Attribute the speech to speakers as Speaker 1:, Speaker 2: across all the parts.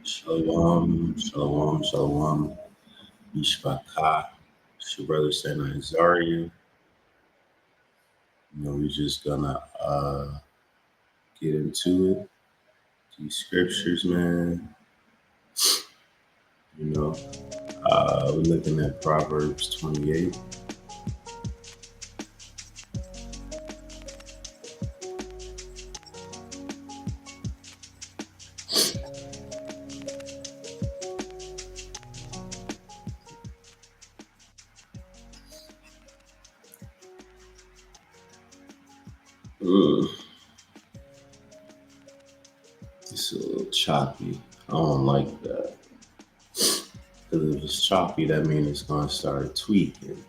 Speaker 1: Shalom, shalom, shalom. Yishbaka. It's your brother Sena Zaria. We're just gonna get into it. These scriptures, man. You know, we're looking at Proverbs 28. Ugh, it's a little choppy. I don't like that. Because if it's choppy, that means it's gonna start tweaking.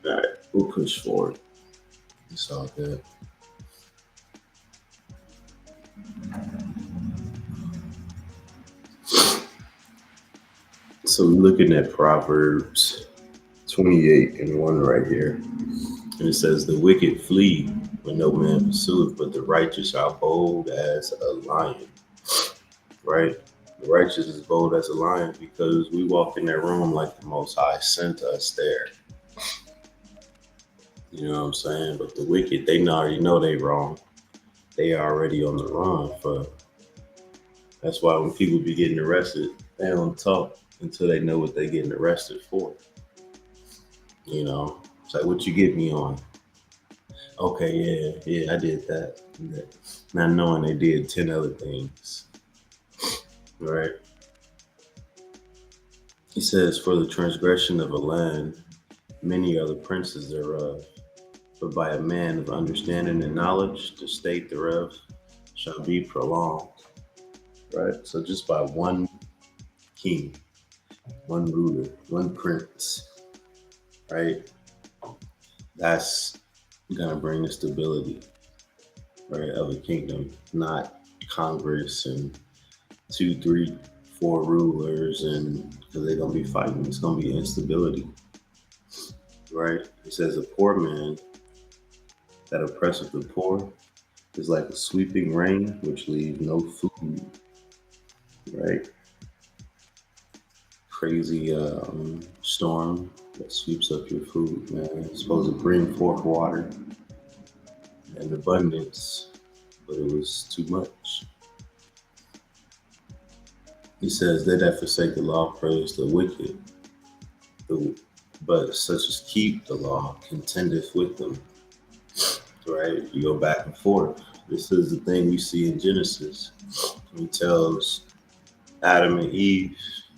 Speaker 1: Alright, we'll push forward. It's all good. So we're looking at Proverbs 28 and 1 right here. And it says, the wicked flee when no man pursueth, but the righteous are bold as a lion. Right? The righteous is bold as a lion because we walk in that room like the Most High sent us there. You know what I'm saying? But the wicked, they already know they wrong. They already on the run for. That's why when people be getting arrested, they don't talk until they know what they're getting arrested for. You know, it's like, what you get me on? Okay, yeah, I did that. Not knowing they did 10 other things. Right? He says, for the transgression of a land, many are the princes thereof. But by a man of understanding and knowledge, the state thereof shall be prolonged. Right? So just by one king, one ruler, one prince, right? That's gonna bring the stability, right, of a kingdom, not Congress and 2, 3, 4 rulers, and because they're gonna be fighting, it's gonna be instability, right? It says a poor man that oppresseth the poor is like a sweeping rain which leaves no food, right? Crazy storm that sweeps up your food, man. It's supposed to bring forth water and abundance, but it was too much. He says, they that forsake the law praise the wicked, but such as keep the law contendeth with them. Right? You go back and forth. This is the thing we see in Genesis. He tells Adam and Eve,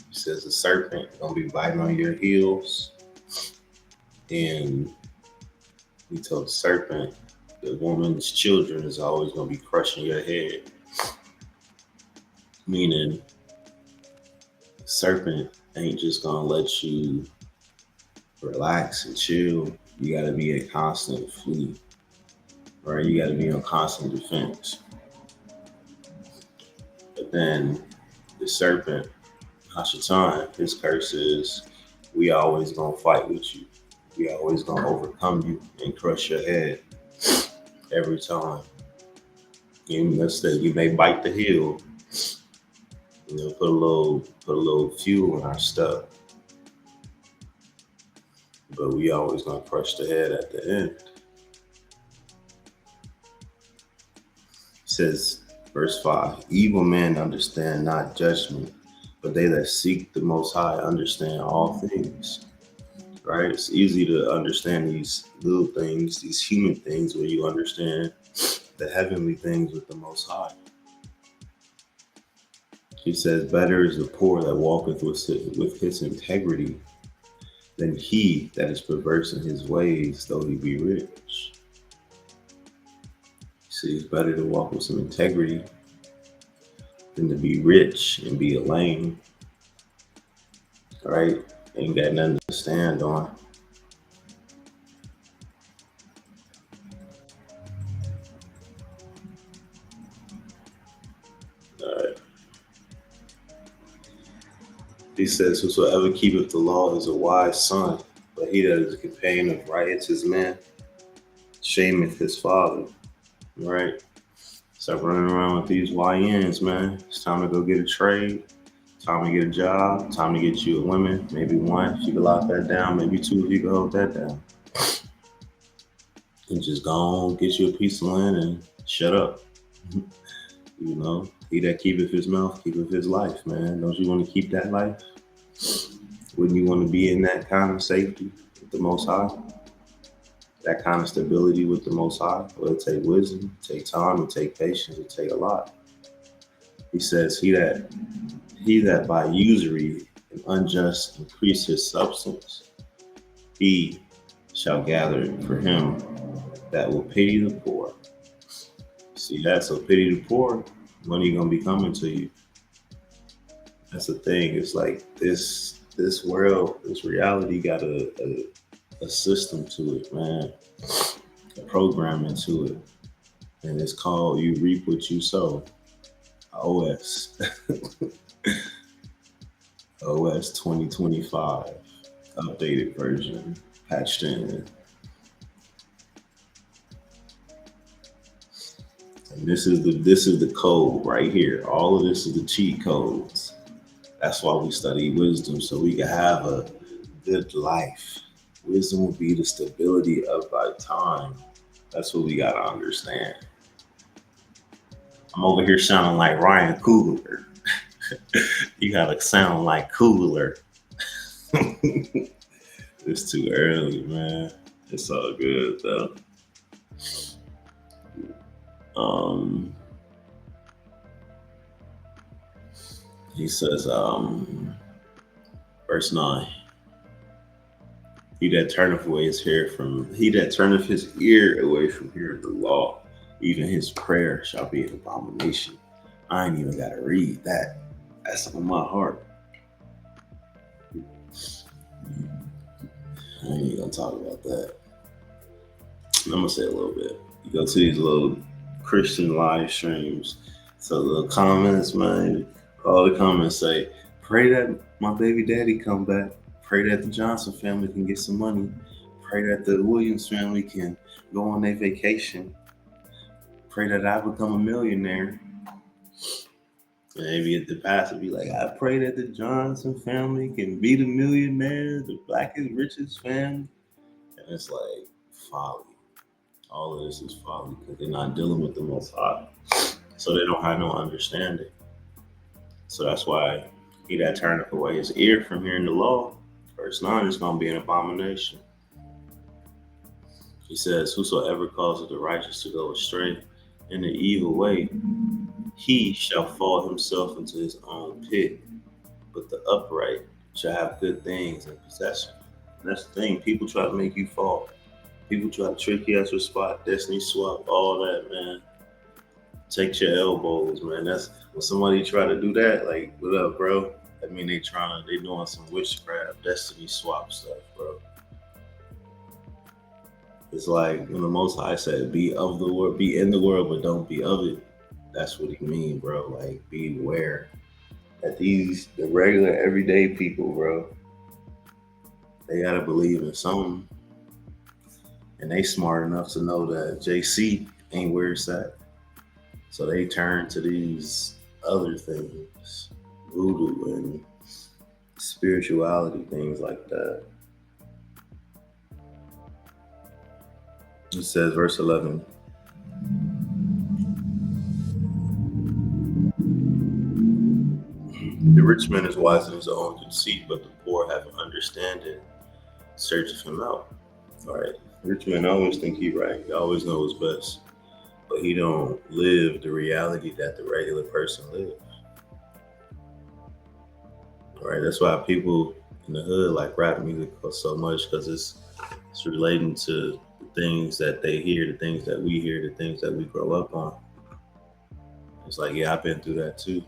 Speaker 1: he says the serpent is gonna be biting on your heels. And he told the serpent, the woman's children is always gonna be crushing your head. Meaning the serpent ain't just gonna let you relax and chill. You gotta be a constant flee. Right? You gotta be on constant defense. But then the serpent, Hashatan, his curse is, we always gonna fight with you. We always gonna overcome you and crush your head every time. And let's say you may bite the heel, put a little fuel in our stuff. But we always gonna crush the head at the end. It says, verse 5, evil men understand not judgment, but they that seek the Most High understand all things. Right? It's easy to understand these little things, these human things, where you understand the heavenly things with the Most High. He says, better is the poor that walketh with his integrity than he that is perverse in his ways, though he be rich. See, it's better to walk with some integrity than to be rich and be a lame. Right? Ain't got nothing to stand on. Alright. He says, whosoever keepeth the law is a wise son, but he that is a companion of riotous men shameth his father. Right? Stop running around with these YNs, man. It's time to go get a trade. Time to get a job. Time to get you a woman. Maybe one if you can lock that down. Maybe two if you can hold that down. And just go on, get you a piece of land and shut up. You know, he that keepeth his mouth, keepeth his life, man. Don't you want to keep that life? Wouldn't you want to be in that kind of safety with the Most High? That kind of stability with the Most High? Well, it take wisdom, it take time, it take patience, it take a lot. He says, he that by usury and unjust increase his substance, he shall gather it for him that will pity the poor. See that? So pity the poor, money gonna be coming to you. That's the thing. It's like this world, this reality got a system to it, man. A programming to it. And it's called you reap what you sow. OS. OS 2025. Updated version. Patched in. And this is the code right here. All of this is the cheat codes. That's why we study wisdom, so we can have a good life. Wisdom will be the stability of thy time. That's what we gotta understand. I'm over here sounding like Ryan Coogler. You gotta sound like Coogler. It's too early, man. It's all good though. Um, he says, verse 9. He that turneth his ear away from hearing the law, even his prayer shall be an abomination. I ain't even gotta read that. That's on my heart. I ain't even gonna talk about that. I'm gonna say a little bit. You go to these little Christian live streams, so the comments, man, all the comments say, pray that my baby daddy come back. Pray that the Johnson family can get some money. Pray that the Williams family can go on their vacation. Pray that I become a millionaire. Maybe at the pastor be like, I pray that the Johnson family can be the millionaire, the blackest, richest family. And it's like folly. All of this is folly because they're not dealing with the Most High. So they don't have no understanding. So that's why he that turneth away his ear from hearing the law, verse 9, is going to be an abomination. He says, whosoever causes the righteous to go astray in the evil way, he shall fall himself into his own pit, but the upright shall have good things in possession. And that's the thing. People try to make you fall. People try to trick you out your spot, destiny swap, all that, man. Take your elbows, man. That's when somebody try to do that, like, what up, bro? I mean, they doing some witchcraft, destiny swap stuff, bro. It's like when the Most High said, be of the world, be in the world, but don't be of it. That's what he mean, bro. Like, beware that the regular everyday people, bro, they gotta believe in something. And they smart enough to know that JC ain't where it's at. So they turn to these other things, voodoo and spirituality, things like that. It says, verse 11, the rich man is wise in his own conceit, but the poor have understanding, searcheth him out. All right. Rich man always think he right. He always knows best. But he don't live the reality that the regular person lives. All right. That's why people in the hood like rap music so much, because it's relating to the things that they hear, the things that we hear, the things that we grow up on. It's like, yeah, I've been through that too.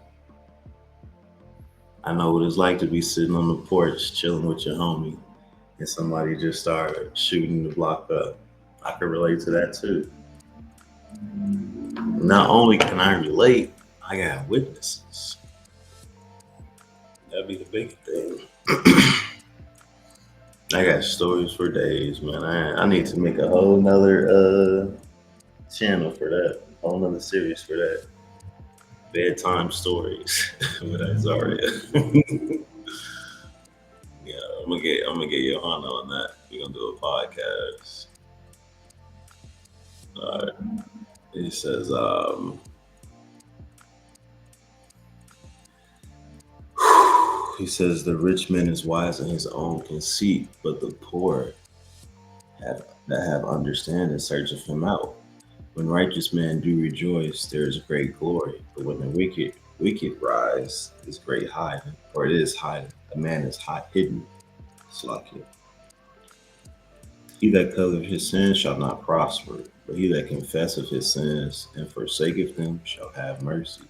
Speaker 1: I know what it's like to be sitting on the porch chilling with your homie and somebody just started shooting the block up. I can relate to that too. Not only can I relate, I got witnesses. That'd be the big thing. I got stories for days, man. I need to make a whole nother channel for that. whole nother series for that. Bedtime stories with Azaria. Yeah, I'm gonna get Johanna on that. We're gonna do a podcast. All right. He says, he says the rich man is wise in his own conceit, but the poor that have understanding searcheth him out. When righteous men do rejoice, there is great glory. But when the wicked rise, is great hiding, or it is hiding. A man is hidden. Slack. He that covereth his sins shall not prosper, but he that confesseth his sins and forsaketh them shall have mercy.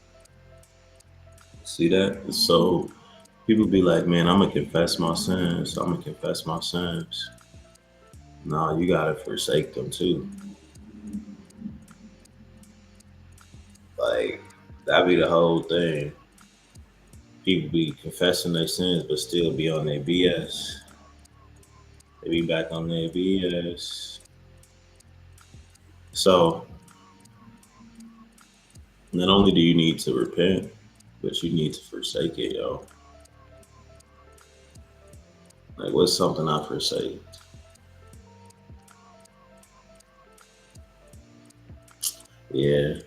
Speaker 1: See that? So people be like, man, I'm gonna confess my sins. I'm gonna confess my sins. No, you gotta forsake them too. Like that be the whole thing. People be confessing their sins but still be on their BS. They be back on their BS. So not only do you need to repent, but you need to forsake it, yo. Like what's something I forsake? Yeah,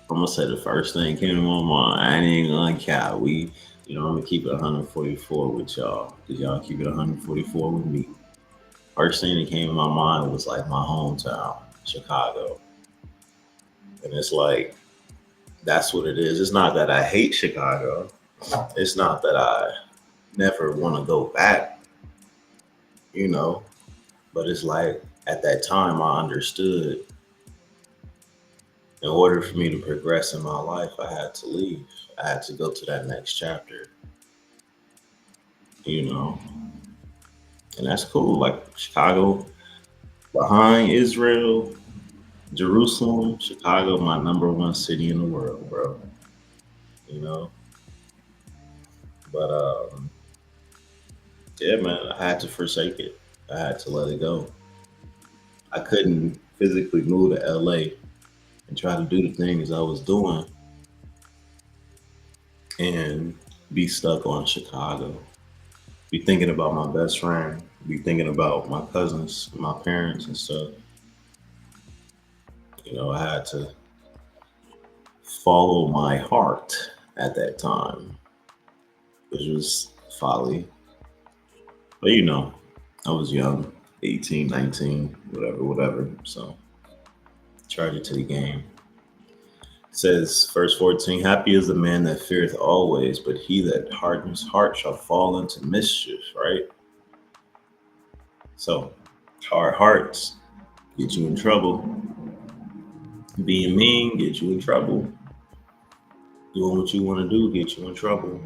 Speaker 1: I'm gonna say the first thing came to my mind. I ain't gonna cap. I'm gonna keep it 144 with y'all. Cause y'all keep it 144 with me. First thing that came to my mind was like my hometown, Chicago. And it's like, that's what it is. It's not that I hate Chicago. It's not that I never want to go back, you know. But it's like, at that time, I understood in order for me to progress in my life, I had to leave. I had to go to that next chapter, you know. And that's cool. Like Chicago, behind Israel, Jerusalem, Chicago, my number one city in the world, bro. You know, but yeah, man, I had to forsake it. I had to let it go. I couldn't physically move to LA and try to do the things I was doing and be stuck on Chicago. Be thinking about my best friend. Be thinking about my cousins, my parents, and stuff. I had to follow my heart at that time, which was folly. But I was young, 18, 19, whatever, whatever. So charge it to the game. It says, verse 14, happy is the man that feareth always, but he that hardens heart shall fall into mischief, right? So hard hearts get you in trouble. Being mean get you in trouble. Doing what you want to do get you in trouble.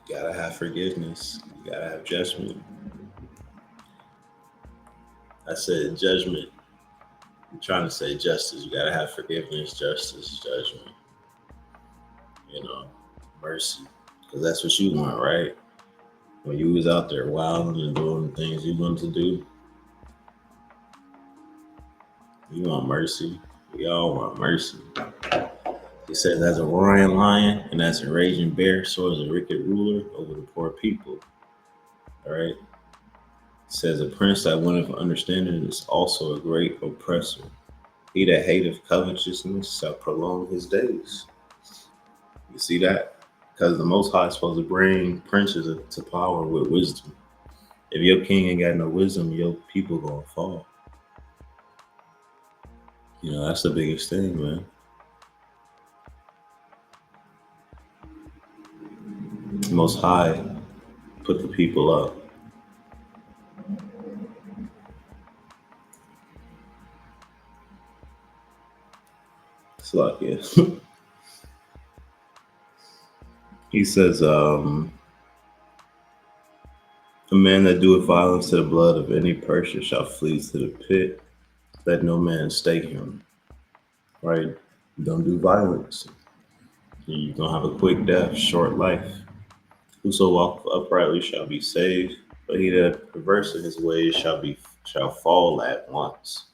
Speaker 1: You gotta have forgiveness. You gotta have judgment. I said judgment. I'm trying to say justice. You gotta have forgiveness, justice, judgment. You know, mercy, because that's what you want, right? When you was out there wilding and doing the things you wanted to do, you want mercy. We all want mercy. He says, as a roaring lion and as a raging bear, so is a wicked ruler over the poor people. All right. It says, a prince that winneth understanding is also a great oppressor. He that hateth covetousness shall prolong his days. You see that? Because the Most High is supposed to bring princes to power with wisdom. If your king ain't got no wisdom, your people gonna fall. That's the biggest thing, man. Most High put the people up. It's like, yeah. He says, a man that doeth violence to the blood of any person shall flee to the pit, that no man stay him. Right? Don't do violence. You're gonna have a quick death, short life. Whoso walketh uprightly shall be saved. But he that perverse in his ways shall fall at once.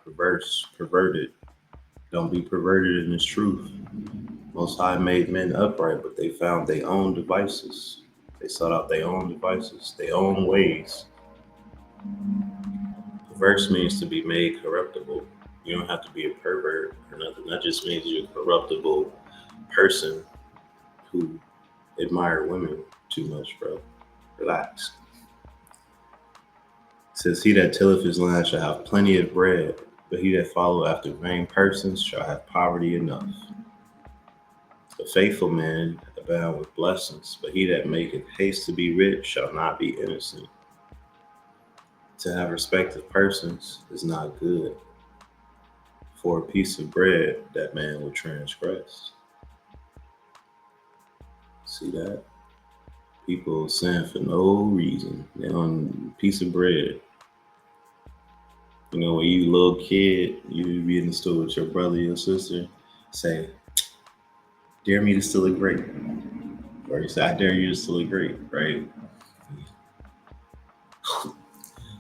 Speaker 1: Perverse, perverted. Don't be perverted in his truth. Most High made men upright, but they found their own devices. They sought out their own devices, their own ways. Perverse means to be made corruptible. You don't have to be a pervert or nothing. That just means you're a corruptible person who admire women too much, bro. Relax. It says, he that tilleth his land shall have plenty of bread, but he that follow after vain persons shall have poverty enough. A faithful man abound with blessings, but he that maketh haste to be rich shall not be innocent. To have respect of persons is not good. For a piece of bread, that man will transgress. See that? People sin for no reason. They on a piece of bread. You know, when you a little kid, you be in the store with your brother, your sister, say, dare me to steal a grape. Or you say, I dare you to steal a grape, right?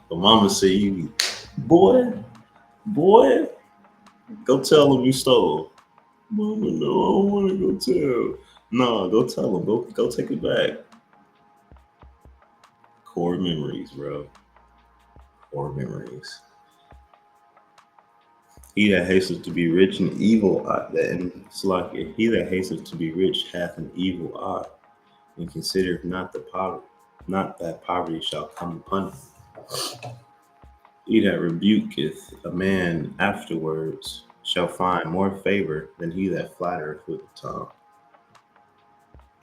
Speaker 1: But mama say, you, boy, go tell him you stole. Mama, no, I don't want to go tell. No, go tell him. Go take it back. Core memories, bro. Core memories. He that hasteth to be rich and evil, and it's like he that hasteth to be rich hath an evil eye, and considereth not that poverty shall come upon him. He that rebuketh a man afterwards shall find more favor than he that flattereth with the tongue.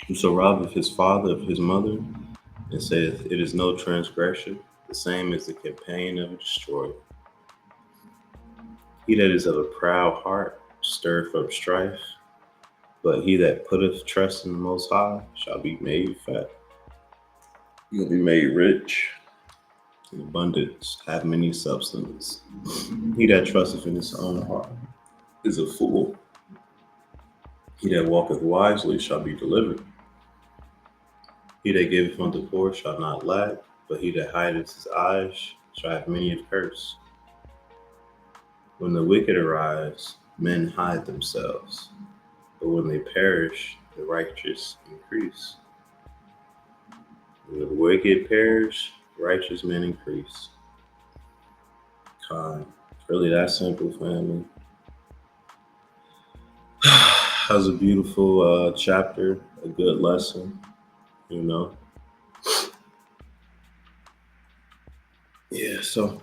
Speaker 1: Whoso robbeth his father of his mother, and saith, it is no transgression, the same as the companion of a destroyer. He that is of a proud heart stirreth up strife, but he that putteth trust in the Most High shall be made fat. You'll be made rich in abundance, have many substance. He that trusteth in his own heart is a fool. He that walketh wisely shall be delivered. He that giveth unto the poor shall not lack, but he that hideth his eyes shall have many of curse. When the wicked arise, men hide themselves, but when they perish, the righteous increase. When the wicked perish, righteous men increase. Kind. Really that simple, family. That was a beautiful chapter, a good lesson, you know. Yeah, so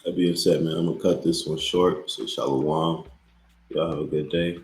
Speaker 1: that being said, man, I'm gonna cut this one short. So shalom. Y'all have a good day.